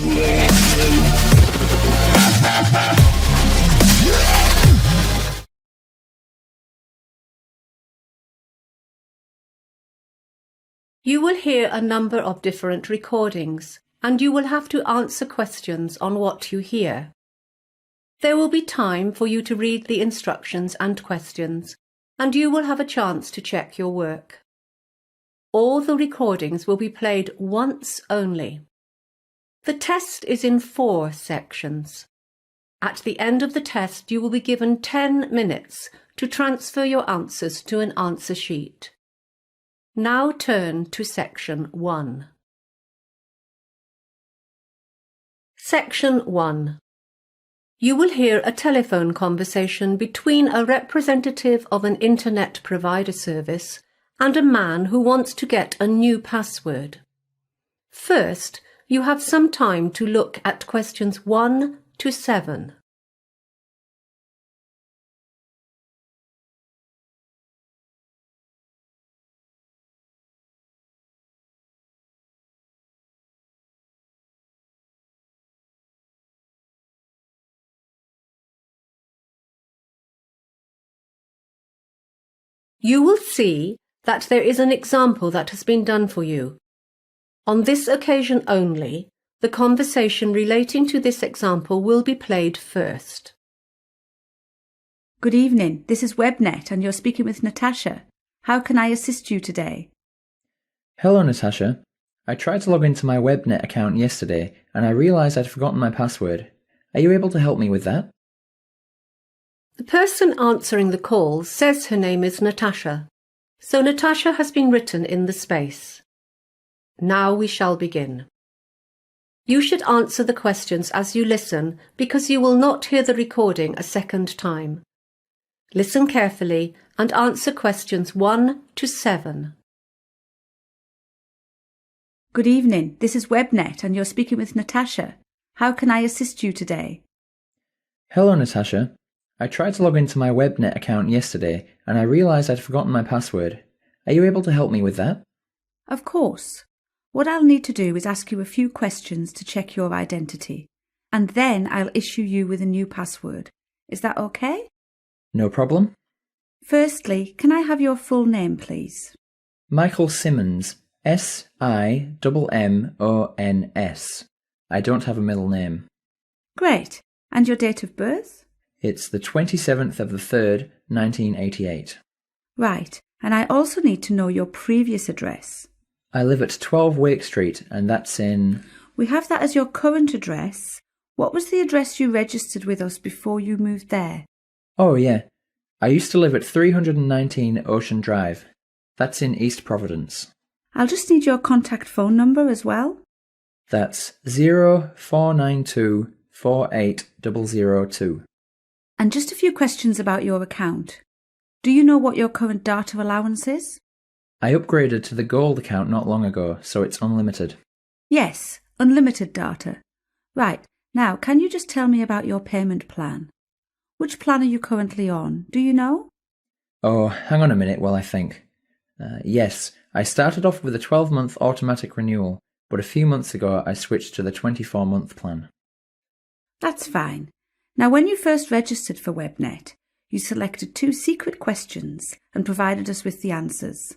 You will hear a number of different recordings, and you will have to answer questions on what you hear. There will be time for you to read the instructions and questions, and you will have a chance to check your work. All the recordings will be played once only. The test is in 4 sections. At the end of the test, you will be given 10 minutes to transfer your answers to an answer sheet. Now turn to Section 1. Section 1. You will hear a telephone conversation between a representative of an internet provider service and a man who wants to get a new password. First, you have some time to look at questions 1 to 7. You will see that there is an example that has been done for you. On this occasion only, the conversation relating to this example will be played first. Good evening, this is WebNet and you're speaking with Natasha. How can I assist you today? Hello, Natasha. I tried to log into my WebNet account yesterday and I realised I'd forgotten my password. Are you able to help me with that? The person answering the call says her name is Natasha, so Natasha has been written in the space. Now we shall begin. You should answer the questions as you listen because you will not hear the recording a second time. Listen carefully and answer questions 1 to 7. Good evening, this is WebNet and you're speaking with Natasha. How can I assist you today? Hello, Natasha. I tried to log into my WebNet account yesterday and I realised I'd forgotten my password. Are you able to help me with that? Of course. What I'll need to do is ask you a few questions to check your identity, and then I'll issue you with a new password. Is that okay? No problem. Firstly, can I have your full name, please? Michael Simmons. S-I-M-M-O-N-S. I don't have a middle name. Great. And your date of birth? It's the 27th of the 3rd, 1988. Right. And I also need to know your previous address. I live at 12 Wake Street, and that's in... We have that as your current address. What was the address you registered with us before you moved there? Oh, yeah. I used to live at 319 Ocean Drive. That's in East Providence. I'll just need your contact phone number as well. That's 0492 48002. And just a few questions about your account. Do you know what your current data allowance is? I upgraded to the Gold account not long ago, so it's unlimited. Yes, unlimited data. Right, now can you just tell me about your payment plan? Which plan are you currently on? Do you know? Oh, hang on a minute while I think. Yes, I started off with a 12-month automatic renewal, but a few months ago I switched to the 24-month plan. That's fine. Now, when you first registered for WebNet, you selected 2 secret questions and provided us with the answers.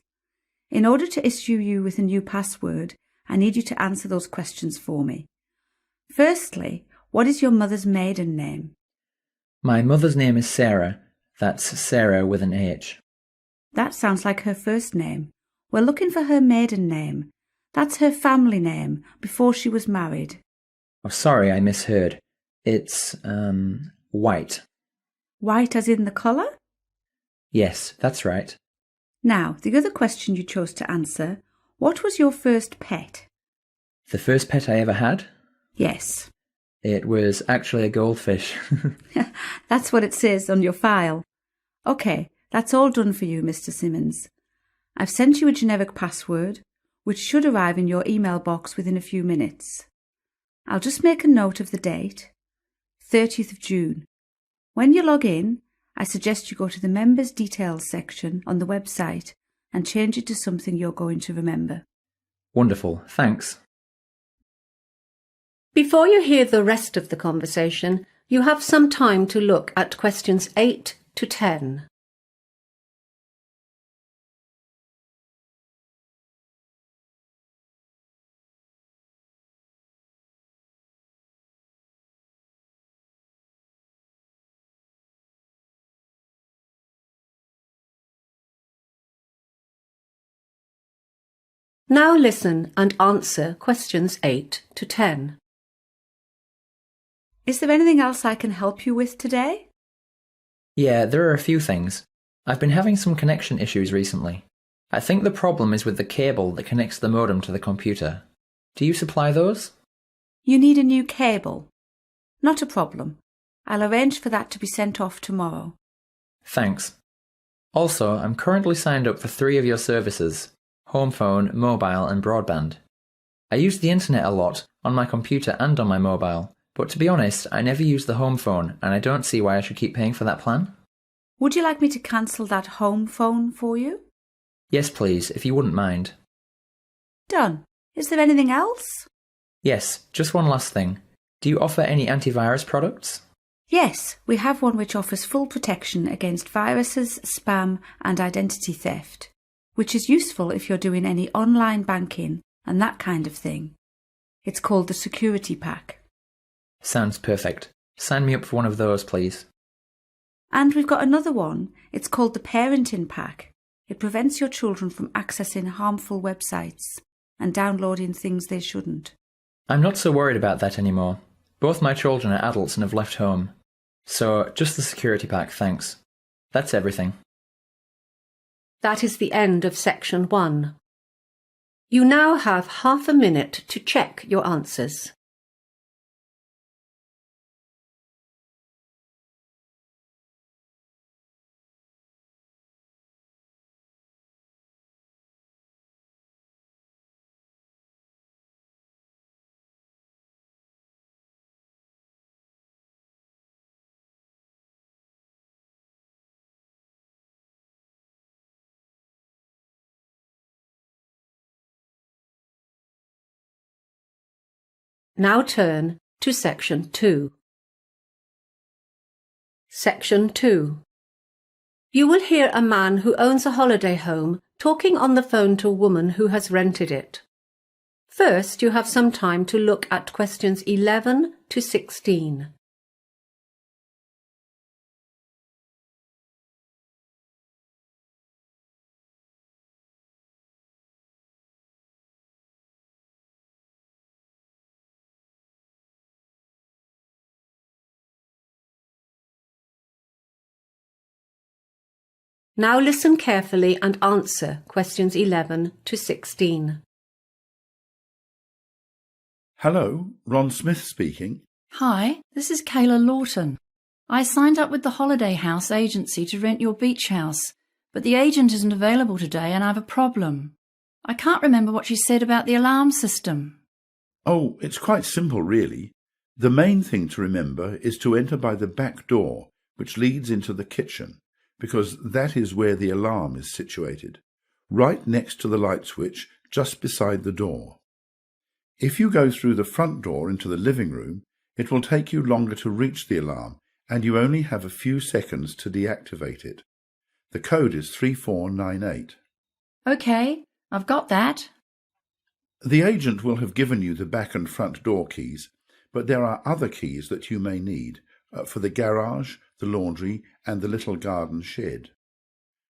In order to issue you with a new password, I need you to answer those questions for me. Firstly, what is your mother's maiden name? My mother's name is Sarah. That's Sarah with an H. That sounds like her first name. We're looking for her maiden name. That's her family name before she was married. Oh, sorry, I misheard. It's, White. White as in the colour? Yes, that's right. Now, the other question you chose to answer, what was your first pet? The first pet I ever had? Yes. It was actually a goldfish. That's what it says on your file. OK, that's all done for you, Mr. Simmons. I've sent you a generic password, which should arrive in your email box within a few minutes. I'll just make a note of the date, 30th of June. When you log in, I suggest you go to the Members Details section on the website and change it to something you're going to remember. Wonderful, thanks. Before you hear the rest of the conversation, you have some time to look at questions 8 to 10. Now listen and answer questions 8 to 10. Is there anything else I can help you with today? Yeah, there are a few things. I've been having some connection issues recently. I think the problem is with the cable that connects the modem to the computer. Do you supply those? You need a new cable. Not a problem. I'll arrange for that to be sent off tomorrow. Thanks. Also, I'm currently signed up for 3 of your services: home phone, mobile and broadband. I use the internet a lot, on my computer and on my mobile, but to be honest, I never use the home phone and I don't see why I should keep paying for that plan. Would you like me to cancel that home phone for you? Yes please, if you wouldn't mind. Done. Is there anything else? Yes, just one last thing. Do you offer any antivirus products? Yes, we have one which offers full protection against viruses, spam and identity theft, which is useful if you're doing any online banking and that kind of thing. It's called the Security Pack. Sounds perfect. Sign me up for one of those, please. And we've got another one. It's called the Parenting Pack. It prevents your children from accessing harmful websites and downloading things they shouldn't. I'm not so worried about that anymore. Both my children are adults and have left home. So, just the security pack, thanks. That's everything. That is the end of section 1. You now have half a minute to check your answers. Now turn to section 2. Section 2. You will hear a man who owns a holiday home talking on the phone to a woman who has rented it. First, you have some time to look at questions 11 to 16. Now listen carefully and answer questions 11 to 16. Hello, Ron Smith speaking. Hi, this is Kayla Lawton. I signed up with the Holiday House agency to rent your beach house, but the agent isn't available today and I have a problem. I can't remember what she said about the alarm system. Oh, it's quite simple, really. The main thing to remember is to enter by the back door, which leads into the kitchen, because that is where the alarm is situated, right next to the light switch, just beside the door. If you go through the front door into the living room, it will take you longer to reach the alarm, and you only have a few seconds to deactivate it. The code is 3498. Okay, I've got that. The agent will have given you the back and front door keys, but there are other keys that you may need for the garage, the laundry, and the little garden shed.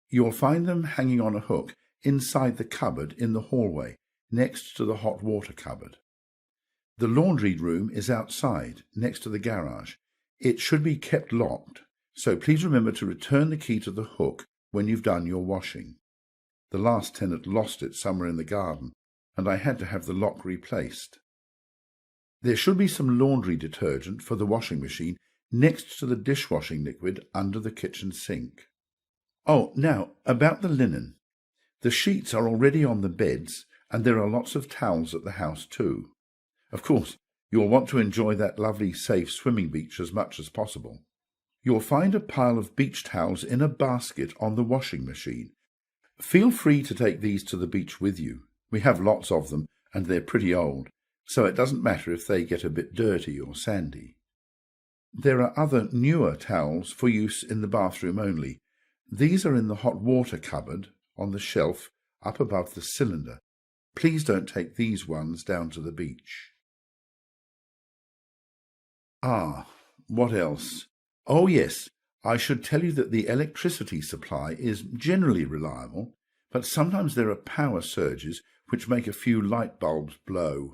You'll find them hanging on a hook inside the cupboard in the hallway, next to the hot water cupboard. The laundry room is outside, next to the garage. It should be kept locked, so please remember to return the key to the hook when you've done your washing. The last tenant lost it somewhere in the garden, and I had to have the lock replaced. There should be some laundry detergent for the washing machine next to the dishwashing liquid under the kitchen sink. Oh, now, about the linen. The sheets are already on the beds, and there are lots of towels at the house too. Of course, you'll want to enjoy that lovely, safe swimming beach as much as possible. You'll find a pile of beach towels in a basket on the washing machine. Feel free to take these to the beach with you. We have lots of them, and they're pretty old, so it doesn't matter if they get a bit dirty or sandy. There are other newer towels for use in the bathroom only. These are in the hot water cupboard on the shelf up above the cylinder. Please don't take these ones down to the beach. What else? Oh yes, I should tell you that the electricity supply is generally reliable, but sometimes there are power surges which make a few light bulbs blow.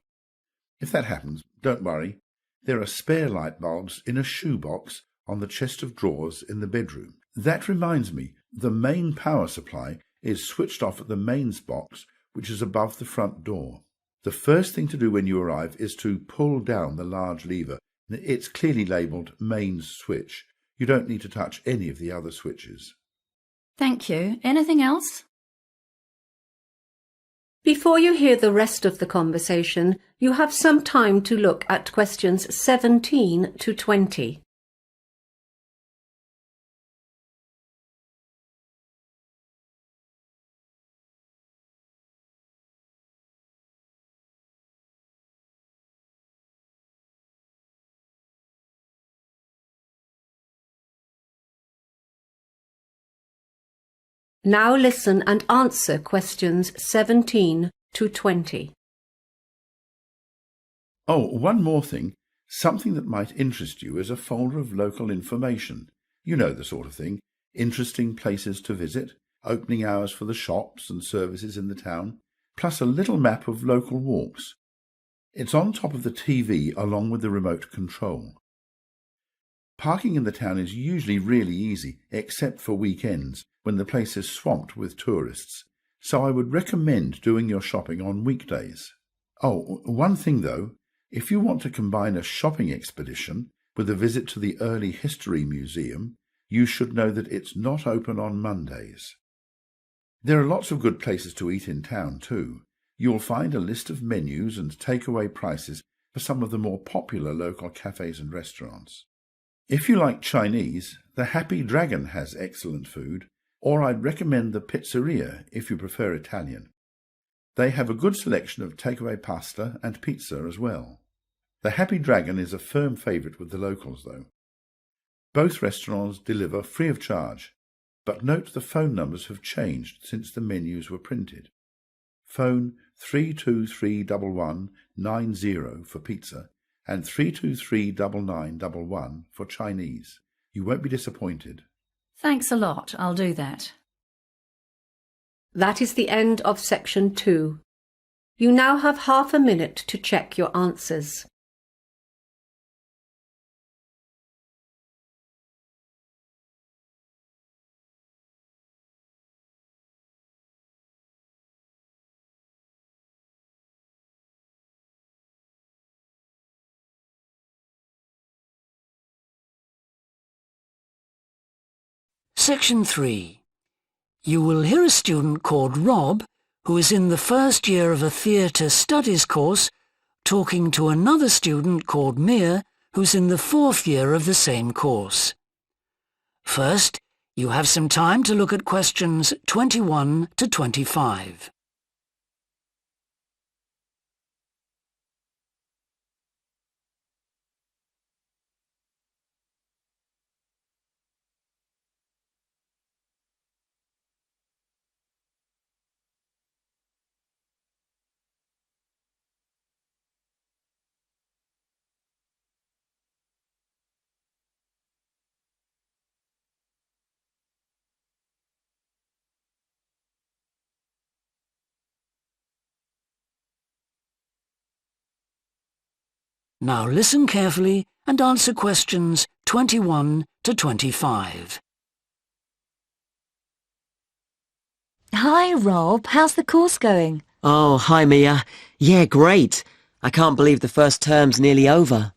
If that happens, don't worry. There are spare light bulbs in a shoebox on the chest of drawers in the bedroom. That reminds me, the main power supply is switched off at the mains box, which is above the front door. The first thing to do when you arrive is to pull down the large lever. It's clearly labelled mains switch. You don't need to touch any of the other switches. Thank you. Anything else? Before you hear the rest of the conversation, you have some time to look at questions 17 to 20. Now listen and answer questions 17 to 20. Oh, one more thing. Something that might interest you is a folder of local information. You know the sort of thing. Interesting places to visit, opening hours for the shops and services in the town, plus a little map of local walks. It's on top of the TV along with the remote control. Parking in the town is usually really easy, except for weekends, when the place is swamped with tourists, so I would recommend doing your shopping on weekdays. Oh, one thing though, if you want to combine a shopping expedition with a visit to the Early History Museum, you should know that it's not open on Mondays. There are lots of good places to eat in town too. You'll find a list of menus and takeaway prices for some of the more popular local cafes and restaurants. If you like Chinese, the Happy Dragon has excellent food, or I'd recommend the Pizzeria if you prefer Italian. They have a good selection of takeaway pasta and pizza as well. The Happy Dragon is a firm favourite with the locals though. Both restaurants deliver free of charge, but note the phone numbers have changed since the menus were printed. Phone 3231190 for pizza and 3239911 for Chinese. You won't be disappointed. Thanks a lot. I'll do that. That is the end of section 2. You now have half a minute to check your answers. Section 3. You will hear a student called Rob, who is in the first year of a theatre studies course, talking to another student called Mia, who's in the fourth year of the same course. First, you have some time to look at questions 21 to 25. Now listen carefully and answer questions 21 to 25. Hi, Rob. How's the course going? Oh, hi, Mia. Yeah, great. I can't believe the first term's nearly over.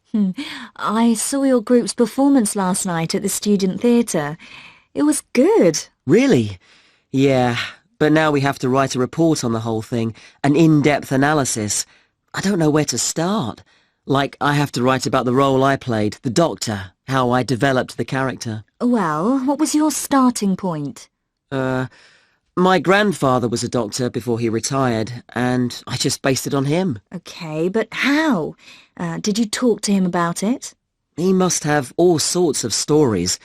I saw your group's performance last night at the student theatre. It was good. Really? Yeah, but now we have to write a report on the whole thing, an in-depth analysis. I don't know where to start. Like, I have to write about the role I played, the doctor, how I developed the character. Well, what was your starting point? My grandfather was a doctor before he retired, and I just based it on him. Okay, but how? Did you talk to him about it? He must have all sorts of stories,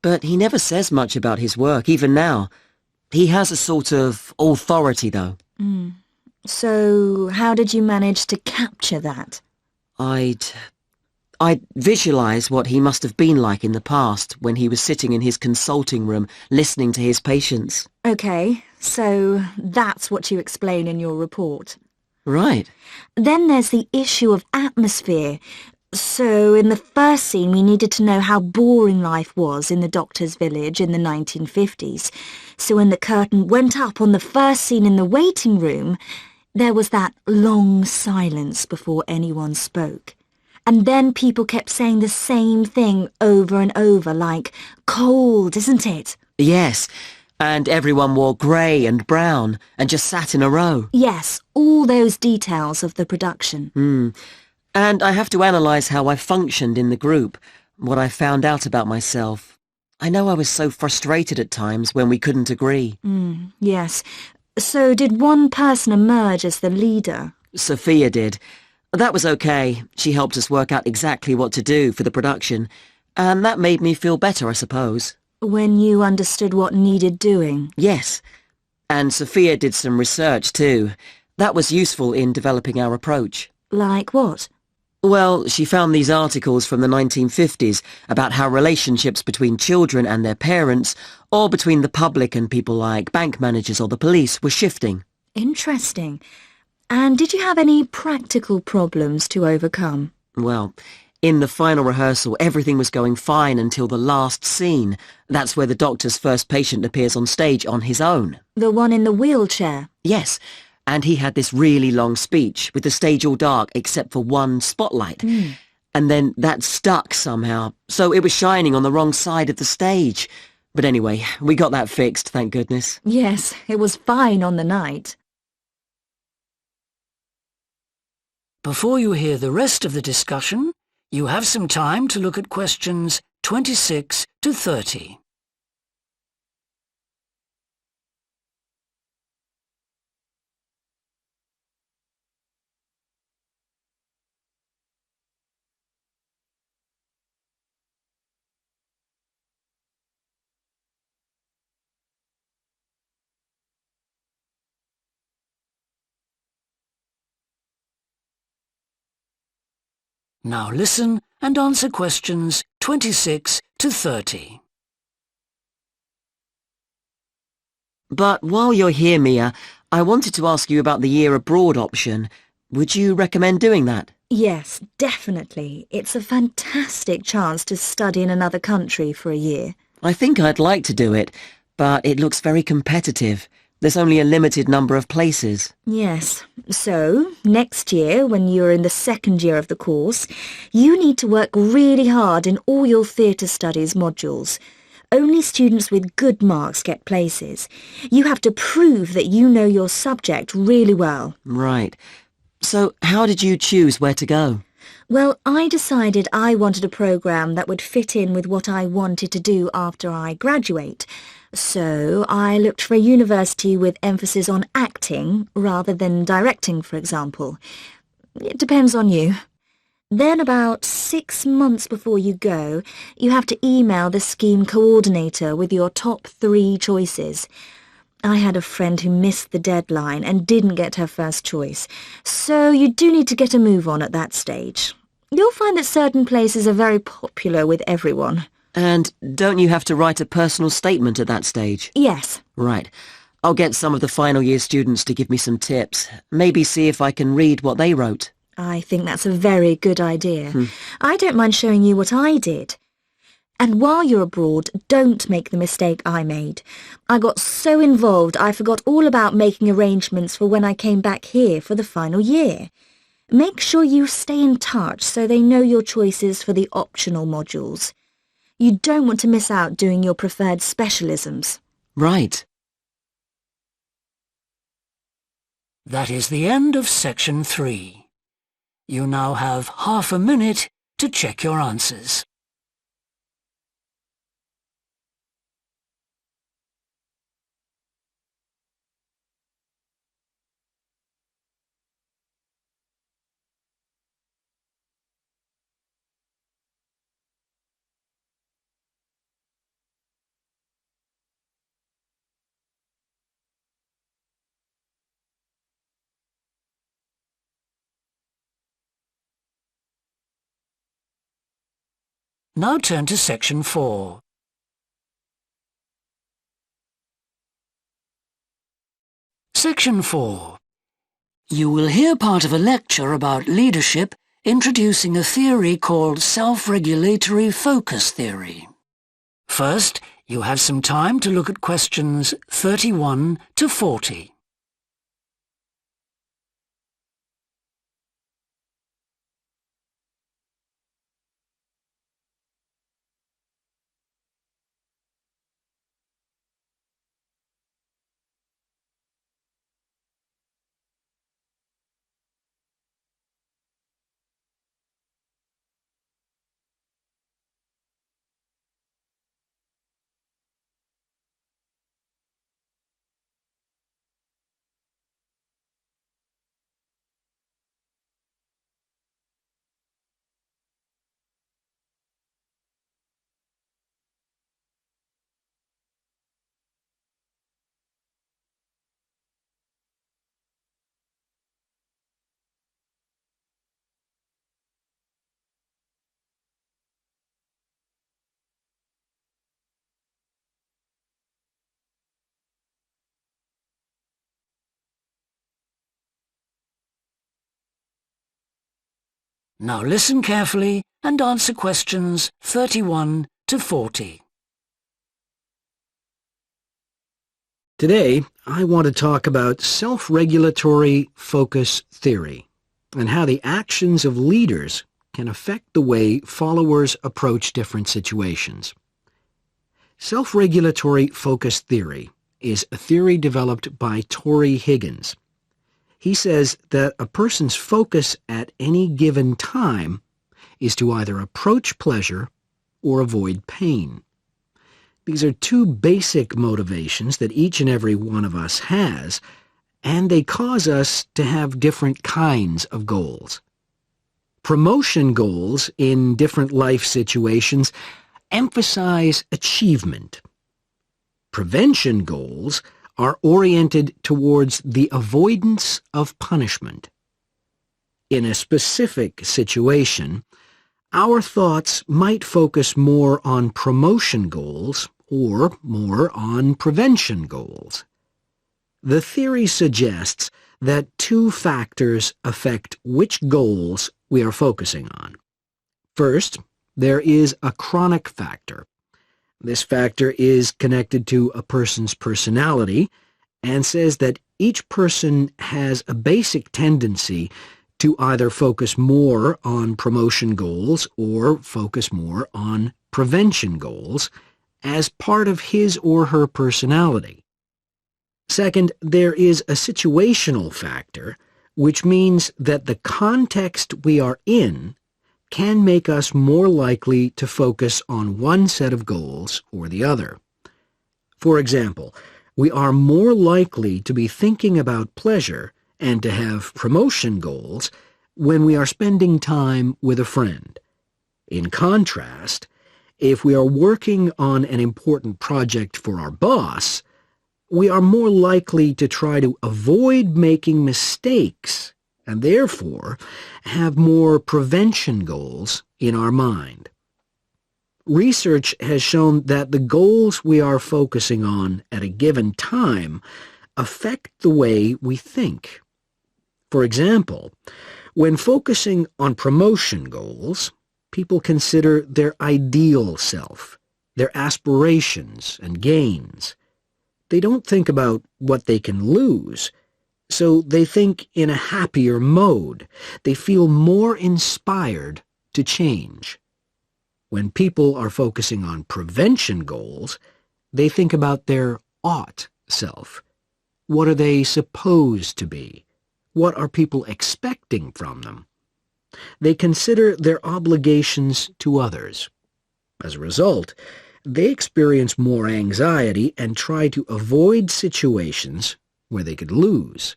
but he never says much about his work, even now. He has a sort of authority, though. So, how did you manage to capture that? I'd visualise what he must have been like in the past when he was sitting in his consulting room listening to his patients. Okay, so that's what you explain in your report. Right. Then there's the issue of atmosphere. So in the first scene we needed to know how boring life was in the doctor's village in the 1950s. So when the curtain went up on the first scene in the waiting room, there was that long silence before anyone spoke. And then people kept saying the same thing over and over, like, cold, isn't it? Yes, and everyone wore grey and brown and just sat in a row. Yes, all those details of the production. And I have to analyse how I functioned in the group, what I found out about myself. I know I was so frustrated at times when we couldn't agree. Yes. So did one person emerge as the leader? Sophia did. That was okay. She helped us work out exactly what to do for the production, and that made me feel better, I suppose. When you understood what needed doing? Yes. And Sophia did some research too. That was useful in developing our approach. Like what? Well, she found these articles from the 1950s about how relationships between children and their parents, or between the public and people like bank managers or the police, were shifting. Interesting. And did you have any practical problems to overcome? Well, in the final rehearsal, everything was going fine until the last scene. That's where the doctor's first patient appears on stage on his own. The one in the wheelchair? Yes, and he had this really long speech with the stage all dark except for one spotlight. And then that stuck somehow, so it was shining on the wrong side of the stage. But anyway, we got that fixed, thank goodness. Yes, it was fine on the night. Before you hear the rest of the discussion, you have some time to look at questions 26 to 30. Now listen and answer questions 26 to 30. But while you're here, Mia, I wanted to ask you about the year abroad option. Would you recommend doing that? Yes, definitely. It's a fantastic chance to study in another country for a year. I think I'd like to do it, but it looks very competitive. There's only a limited number of places. Yes. So, next year, when you're in the second year of the course, you need to work really hard in all your theatre studies modules. Only students with good marks get places. You have to prove that you know your subject really well. Right. So how did you choose where to go? Well, I decided I wanted a programme that would fit in with what I wanted to do after I graduate. So I looked for a university with emphasis on acting rather than directing, for example. It depends on you. Then about 6 months before you go, you have to email the scheme coordinator with your top 3 choices. I had a friend who missed the deadline and didn't get her first choice, so you do need to get a move on at that stage. You'll find that certain places are very popular with everyone. And don't you have to write a personal statement at that stage? Yes. Right. I'll get some of the final year students to give me some tips. Maybe see if I can read what they wrote. I think that's a very good idea. I don't mind showing you what I did. And while you're abroad, don't make the mistake I made. I got so involved I forgot all about making arrangements for when I came back here for the final year. Make sure you stay in touch so they know your choices for the optional modules. You don't want to miss out doing your preferred specialisms. Right. That is the end of section 3. You now have half a minute to check your answers. Now turn to Section 4. Section 4. You will hear part of a lecture about leadership introducing a theory called self-regulatory focus theory. First, you have some time to look at questions 31 to 40. Now listen carefully and answer questions 31 to 40. Today, I want to talk about self-regulatory focus theory and how the actions of leaders can affect the way followers approach different situations. Self-regulatory focus theory is a theory developed by Torrey Higgins. He says that a person's focus at any given time is to either approach pleasure or avoid pain. These are two basic motivations that each and every one of us has, and they cause us to have different kinds of goals. Promotion goals in different life situations emphasize achievement. Prevention goals are oriented towards the avoidance of punishment. In a specific situation, our thoughts might focus more on promotion goals or more on prevention goals. The theory suggests that two factors affect which goals we are focusing on. First, there is a chronic factor. This factor is connected to a person's personality and says that each person has a basic tendency to either focus more on promotion goals or focus more on prevention goals as part of his or her personality. Second, there is a situational factor, which means that the context we are in can make us more likely to focus on one set of goals or the other. For example, we are more likely to be thinking about pleasure and to have promotion goals when we are spending time with a friend. In contrast, if we are working on an important project for our boss, we are more likely to try to avoid making mistakes and therefore have more prevention goals in our mind. Research has shown that the goals we are focusing on at a given time affect the way we think. For example, when focusing on promotion goals, people consider their ideal self, their aspirations and gains. They don't think about what they can lose, so they think in a happier mode. They feel more inspired to change. When people are focusing on prevention goals, they think about their ought self. What are they supposed to be? What are people expecting from them? They consider their obligations to others. As a result, they experience more anxiety and try to avoid situations where they could lose.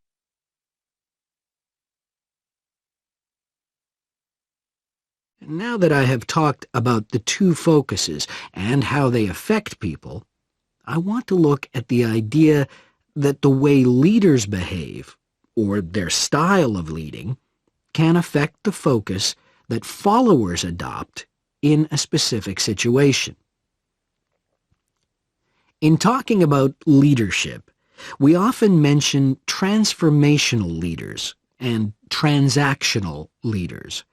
Now that I have talked about the two focuses and how they affect people, I want to look at the idea that the way leaders behave, or their style of leading, can affect the focus that followers adopt in a specific situation. In talking about leadership, we often mention transformational leaders and transactional leaders.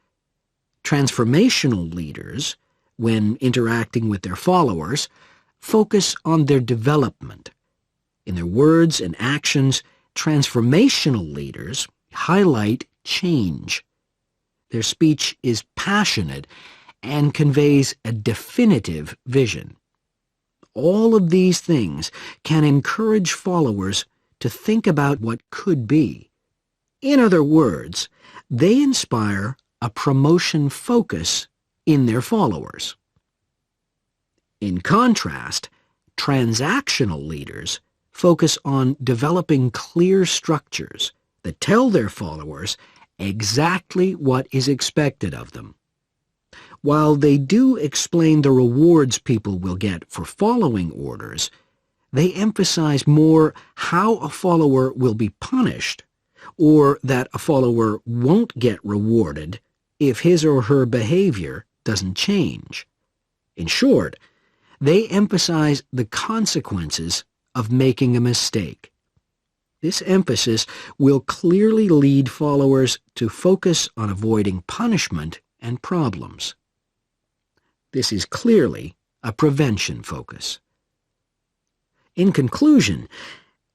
Transformational leaders, when interacting with their followers, focus on their development. In their words and actions, transformational leaders highlight change. Their speech is passionate and conveys a definitive vision. All of these things can encourage followers to think about what could be. In other words, they inspire a promotion focus in their followers. In contrast, transactional leaders focus on developing clear structures that tell their followers exactly what is expected of them. While they do explain the rewards people will get for following orders, they emphasize more how a follower will be punished, or that a follower won't get rewarded if his or her behavior doesn't change. In short, they emphasize the consequences of making a mistake. This emphasis will clearly lead followers to focus on avoiding punishment and problems. This is clearly a prevention focus. In conclusion,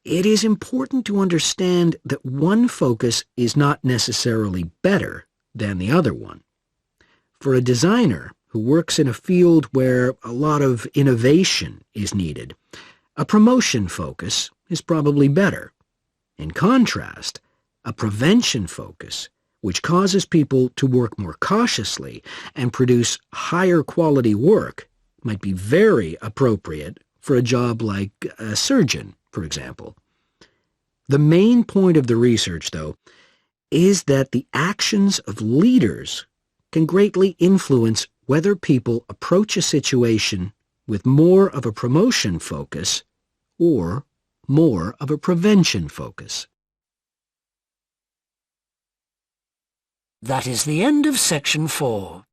it is important to understand that one focus is not necessarily better than the other one. For a designer who works in a field where a lot of innovation is needed, a promotion focus is probably better. In contrast, a prevention focus, which causes people to work more cautiously and produce higher quality work, might be very appropriate for a job like a surgeon, for example. The main point of the research, though, is that the actions of leaders can greatly influence whether people approach a situation with more of a promotion focus or more of a prevention focus. That is the end of section 4.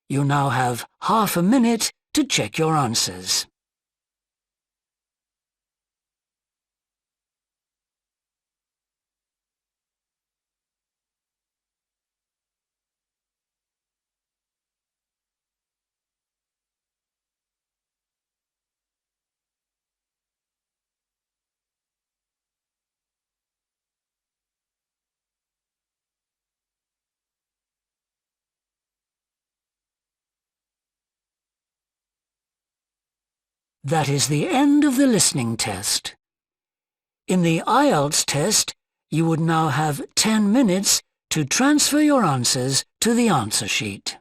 You now have half a minute to check your answers. That is the end of the listening test. In the Ielts test, you would now have 10 minutes to transfer your answers to the answer sheet.